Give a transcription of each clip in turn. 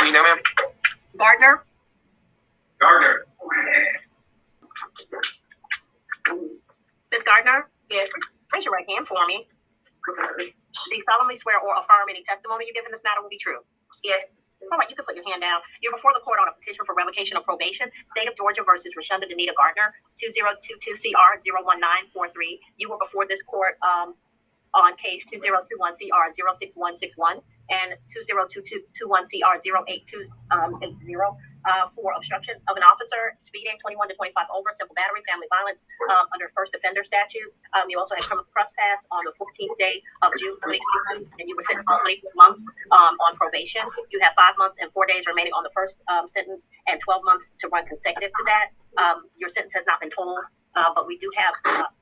you now, ma'am? Gardner. Gardner. Ms. Gardner? Yes. Raise your right hand for me. Do you solemnly swear or affirm any testimony you give in this matter will be true? Yes. All right, you can put your hand down. You're before the court on a petition for revocation of probation, State of Georgia versus Rashonda Danita Gardner, 2022CR01943. You were before this court on case 2021CR06161 and 2021CR08280 for obstruction of an officer, speeding 21 to 25 over, simple battery, family violence under first offender statute. You also had criminal trespass on the 14th day of June 2022, and you were sentenced to 24 months on probation. You have 5 months and 4 days remaining on the first sentence and 12 months to run consecutive to that. Your sentence has not been totaled, but we do have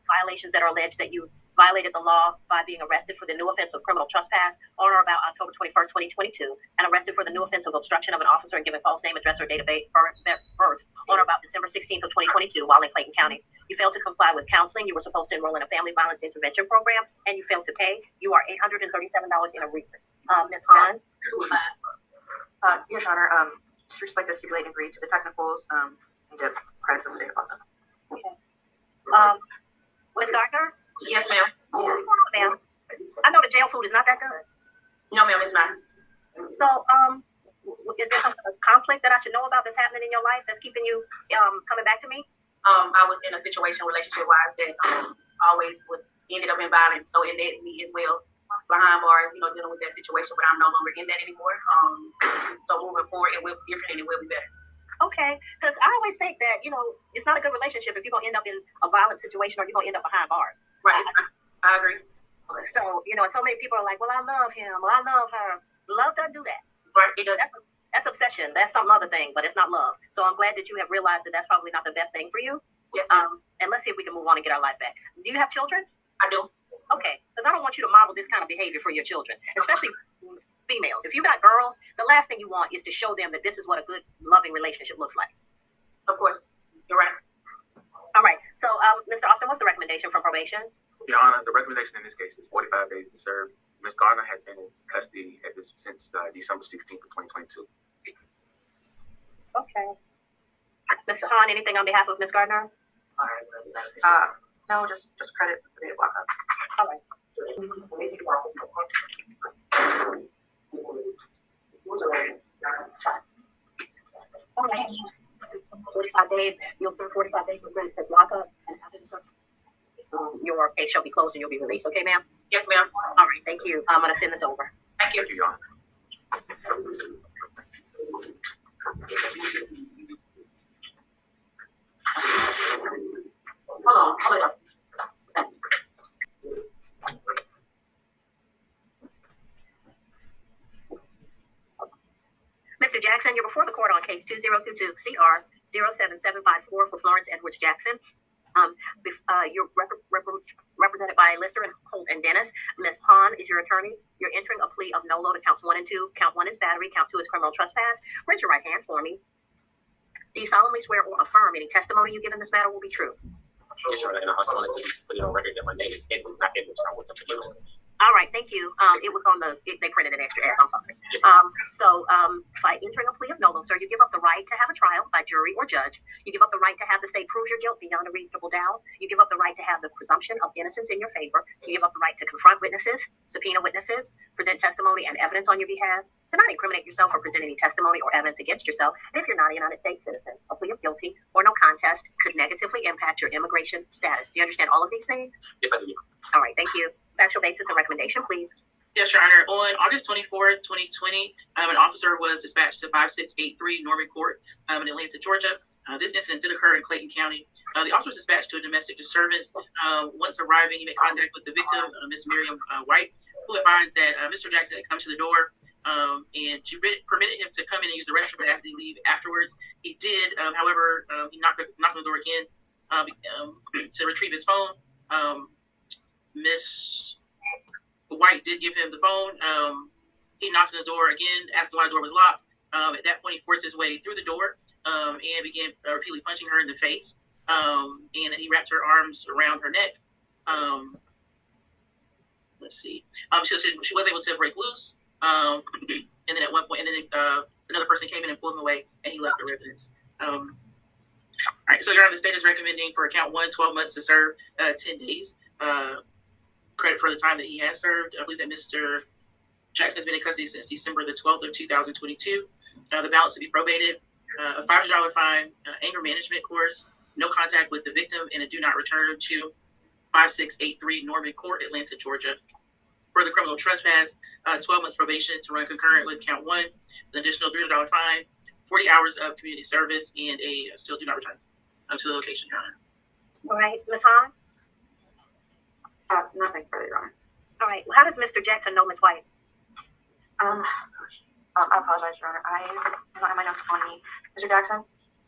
violations that are alleged that you violated the law by being arrested for the new offense of criminal trespass on or about October 21st, 2022, and arrested for the new offense of obstruction of an officer and giving false name, address, or date of birth on or about December 16th of 2022 while in Clayton County. You failed to comply with counseling. You were supposed to enroll in a family violence intervention program, and you failed to pay. You are $837 in arrears. Ms. Hahn? Yes, Your Honor. Just like to stipulate and agree to the technicals and the credits of the state about them. Okay. Ms. Gardner? Yes, ma'am. What's going on, ma'am? I know the jail food is not that good. No, ma'am, it's not. So, is there some conflict that I should know about that's happening in your life that's keeping you coming back to me? I was in a situation relationship-wise that always ended up in violence, so it led me as well behind bars, dealing with that situation, but I'm no longer in that anymore. So moving forward, it will be different and it will be better. Okay, because I always think that, it's not a good relationship if you're going to end up in a violent situation or you're going to end up behind bars. Right, I agree. So, so many people are like, well, I love him or I love her. Love doesn't do that. Right, it does. That's obsession. That's some other thing, but it's not love. So I'm glad that you have realized that that's probably not the best thing for you. Yes, and let's see if we can move on and get our life back. Do you have children? I do. Okay, because I don't want you to model this kind of behavior for your children, especially females. If you got girls, the last thing you want is to show them that this is what a good, loving relationship looks like. Of course. You're right. All right. So, Mr. Austin, what's the recommendation from probation? Your Honor, the recommendation in this case is 45 days to serve. Ms. Gardner has been in custody since December 16th of 2022. Okay. Mr. Hahn, anything on behalf of Ms. Gardner? No, just credits to the lockup. All right. All right. 45 days. You'll serve 45 days with credits as lockup, and after the service, your case shall be closed and you'll be released. Okay, ma'am? Yes, ma'am. All right. Thank you. I'm going to send this over. Thank you. Thank you, Your Honor. Hold on. Mr. Jackson, you're before the court on case 2022CR07754 for Florence Edwards Jackson. You're represented by Lister and Holt and Dennis. Ms. Hahn is your attorney. You're entering a plea of no-load to counts 1 and 2. Count 1 is battery. Count 2 is criminal trespass. Raise your right hand for me. Do you solemnly swear or affirm any testimony you give in this matter will be true? Yes, Your Honor, and I also wanted to put it on record that my name is Edward, not Edward. So I want them to get it. All right, thank you. It was on they printed an extra S, I'm sorry. Yes, So by entering a plea of no-load, sir, you give up the right to have a trial by jury or judge. You give up the right to have the state prove your guilt beyond a reasonable doubt. You give up the right to have the presumption of innocence in your favor. You give up the right to confront witnesses, subpoena witnesses, present testimony and evidence on your behalf, to not incriminate yourself or present any testimony or evidence against yourself. And if you're not a United States citizen, a plea of guilty or no contest could negatively impact your immigration status. Do you understand all of these things? Yes, I do. All right, thank you. Factual basis and recommendation, please. Yes, Your Honor. On August 24th, 2020, an officer was dispatched to 5683 Norman Court in Atlanta, Georgia. This incident did occur in Clayton County. The officer was dispatched to a domestic disturbance. Once arriving, he made contact with the victim, Miss Miriam White, who advised that Mr. Jackson had come to the door, and she permitted him to come in and use the restroom and asked him to leave afterwards. He did, however, he knocked on the door again to retrieve his phone. Miss White did give him the phone. He knocked on the door again, asked why the door was locked. At that point, he forced his way through the door and began repeatedly punching her in the face. And then he wrapped her arms around her neck. Let's see. She was able to break loose. And then at one point, another person came in and pulled him away, and he left the residence. All right, so Your Honor, the state is recommending for count 1, 12 months to serve 10 days. Credit for the time that he has served. I believe that Mr. Jackson has been in custody since December the 12th of 2022. The balance to be probated, a $500 fine, anger management course, no contact with the victim, and a do not return to 5683 Norman Court, Atlanta, Georgia. For the criminal trespass, 12 months probation to run concurrent with count 1, an additional $300 fine, 40 hours of community service, and a still do not return to the location, Your Honor. All right, Ms. Hahn? Nothing further, Your Honor. All right, how does Mr. Jackson know Ms. White? I apologize, Your Honor. I don't have my notes on me. Mr. Jackson?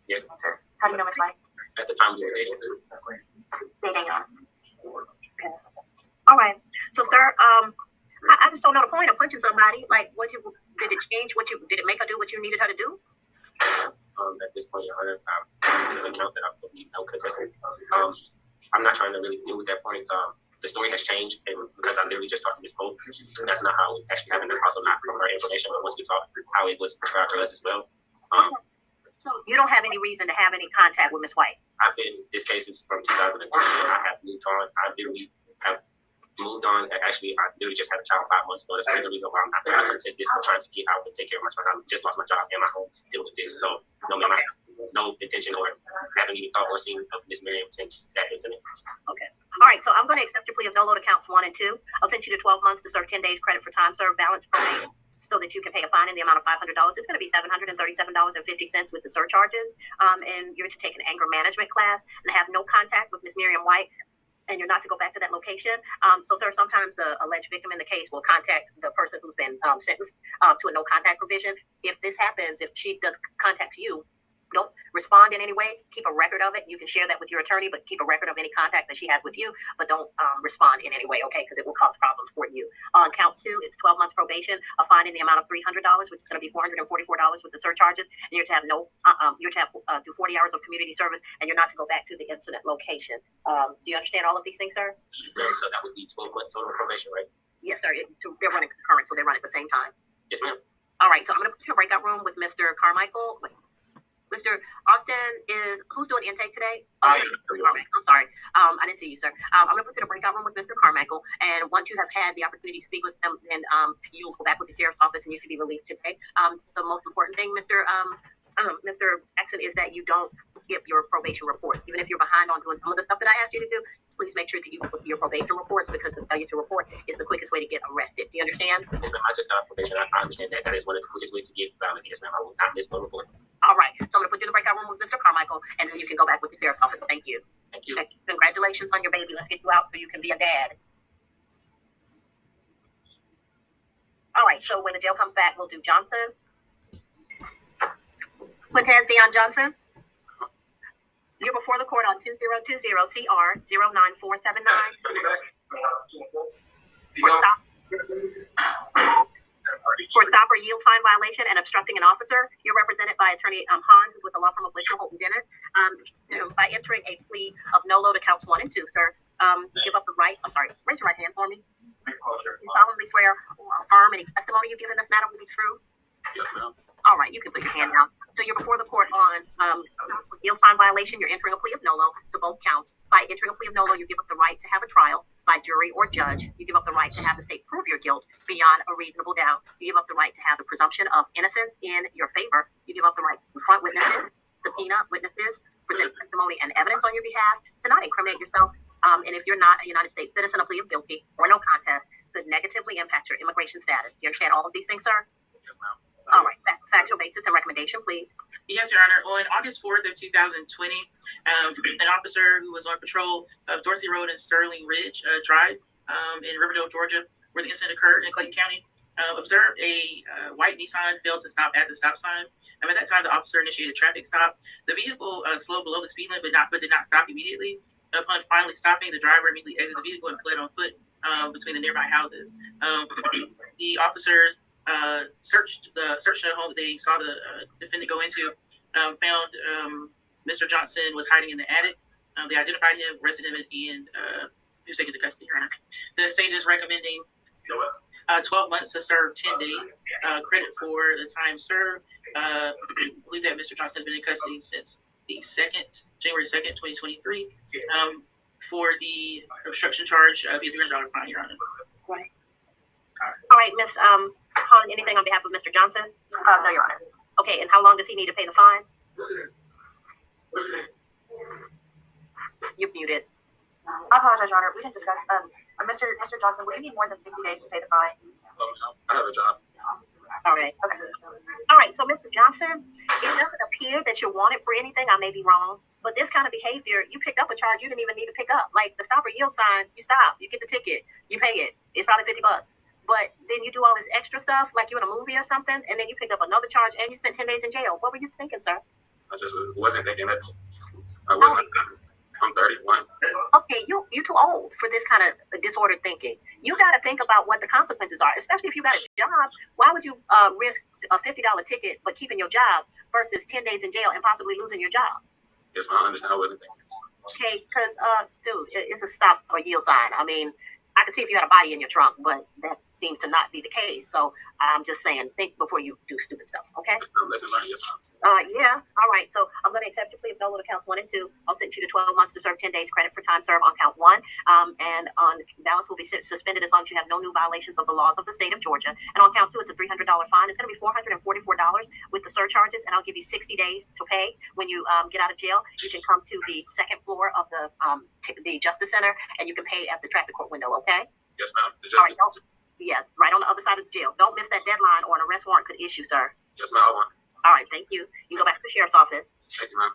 Yes. Sir. How do you know Ms. White? At the time we were dating. Dating, Your Honor. All right, so sir, I just don't know the point of punching somebody. Like, did it change did it make her do what you needed her to do? At this point, Your Honor, I'm to the count that I believe no contestant. I'm not trying to really deal with that point. The story has changed, and because I literally just talked to Ms. Pope, that's not how it actually happened. That's also not from her information, but once we talk, how it was prescribed to us as well. So you don't have any reason to have any contact with Ms. White? I've been, this case is from 2010, and I have moved on. I literally have moved on. Actually, I literally just had a child 5 months ago. That's the reason why I'm after I contest this. I'm trying to get out and take care of my child. I just lost my job and my home dealing with this. So, no, ma'am, I have no intention or haven't even thought or seen of Ms. Miriam since that incident. Okay. All right, so I'm going to accept your plea of no load to counts 1 and 2. I'll send you to 12 months to serve 10 days credit for time served, balance probation, so that you can pay a fine in the amount of $500. It's going to be $737.50 with the surcharges. And you're to take an anger management class and have no contact with Ms. Miriam White, and you're not to go back to that location. So, sir, sometimes the alleged victim in the case will contact the person who's been sentenced to a no contact provision. If this happens, if she does contact you, don't respond in any way. Keep a record of it. You can share that with your attorney, but keep a record of any contact that she has with you, but don't respond in any way, okay? Because it will cause problems for you. On count 2, it's 12 months probation, a fine in the amount of $300, which is going to be $444 with the surcharges, and you're to have do 40 hours of community service, and you're not to go back to the incident location. Do you understand all of these things, sir? So that would be 12 months total probation, right? Yes, sir. They're running concurrent, so they run at the same time. Yes, ma'am. All right, so I'm going to put you in a breakout room with Mr. Carmichael. Mr. Austin who's doing intake today? I'm sorry. I didn't see you, sir. I'm going to put you in a breakout room with Mr. Carmichael. And once you have had the opportunity to speak with him, then you'll go back with the sheriff's office and you should be released today. So the most important thing, Mr. Jackson, is that you don't skip your probation reports. Even if you're behind on doing some of the stuff that I asked you to do, please make sure that you go through your probation reports, because the failure to report is the quickest way to get arrested. Do you understand? Yes, ma'am. I just got off probation. I understand that. That is one of the quickest ways to get violent. Yes, ma'am. I will not miss my report. All right. So I'm going to put you in the breakout room with Mr. Carmichael, and then you can go back with the sheriff's office. Thank you. Thank you. Congratulations on your baby. Let's get you out so you can be a dad. All right. So when the jail comes back, we'll do Johnson. Quintez Dion Johnson. You're before the court on 2020 CR 09479 for stop or yield sign violation and obstructing an officer. You're represented by attorney Hahn, who's with the law firm of Litchfield, Holton Dennis. By entering a plea of no load to counts 1 and 2, sir, you give up the right. I'm sorry. Raise your right hand for me. You solemnly swear or affirm any testimony you give in this matter will be true. Yes, ma'am. All right, you can put your hand down. So you're before the court on yield sign violation. You're entering a plea of nolo to both counts. By entering a plea of nolo, you give up the right to have a trial by jury or judge. You give up the right to have the state prove your guilt beyond a reasonable doubt. You give up the right to have the presumption of innocence in your favor. You give up the right to confront witnesses, subpoena witnesses, present testimony and evidence on your behalf, to not incriminate yourself. And if you're not a United States citizen, a plea of guilty or no contest could negatively impact your immigration status. Do you understand all of these things, sir? Yes, ma'am. All right, factual basis and recommendation, please. Yes, Your Honor. On August 4th of 2020, an officer who was on patrol of Dorsey Road and Sterling Ridge Drive in Riverdale, Georgia, where the incident occurred in Clayton County, observed a white Nissan fail to stop at the stop sign. At that time, the officer initiated a traffic stop. The vehicle slowed below the speed limit, but did not stop immediately. Upon finally stopping, the driver immediately exited the vehicle and fled on foot between the nearby houses. The officers searched the home that they saw the defendant go into, found Mr. Johnson was hiding in the attic. They identified him, arrested him, and he was taken to custody, Your Honor. The state is recommending 12 months to serve 10 days. Credit for the time served. I believe that Mr. Johnson has been in custody since the January 2nd, 2023. For the obstruction charge, it'd be a $300 fine, Your Honor. Right. All right, Miss Hahn, anything on behalf of Mr. Johnson? No, Your Honor. Okay, and how long does he need to pay the fine? You're muted. I apologize, Your Honor. We didn't discuss. Mr. Johnson, would you need more than 60 days to pay the fine? I have a job. All right. Okay. All right, so Mr. Johnson, it doesn't appear that you're wanted for anything. I may be wrong, but this kind of behavior, you picked up a charge you didn't even need to pick up. Like the stop or yield sign, you stop, you get the ticket, you pay it. It's probably $50. But then you do all this extra stuff, like you're in a movie or something, and then you picked up another charge and you spent 10 days in jail. What were you thinking, sir? I just wasn't thinking that. I wasn't. I'm 31. Okay, you too old for this kind of disordered thinking. You got to think about what the consequences are, especially if you got a job. Why would you risk a $50 ticket but keeping your job versus 10 days in jail and possibly losing your job? Yes, I understand. I wasn't thinking. Okay, because dude, it's a stop or yield sign. I mean, I can see if you had a body in your trunk, but that seems to not be the case. So I'm just saying, think before you do stupid stuff. Okay? Lesson learned. Yes, Yeah. All right. So I'm going to accept your plea of no to counts 1 and 2. I'll sentence you to 12 months to serve 10 days credit for time served on count 1. And on balance will be suspended as long as you have no new violations of the laws of the state of Georgia. And on count 2, it's a $300 fine. It's going to be $444 with the surcharges, and I'll give you 60 days to pay. When you get out of jail, you can come to the second floor of the Justice Center, and you can pay at the traffic court window. Okay? yes, ma'am. The All right. justice. Yeah, right on the other side of the jail. Don't miss that deadline, or an arrest warrant could issue, sir. Yes, ma'am. I want. All right. Thank you. You can go back to the sheriff's office. Thank you, ma'am.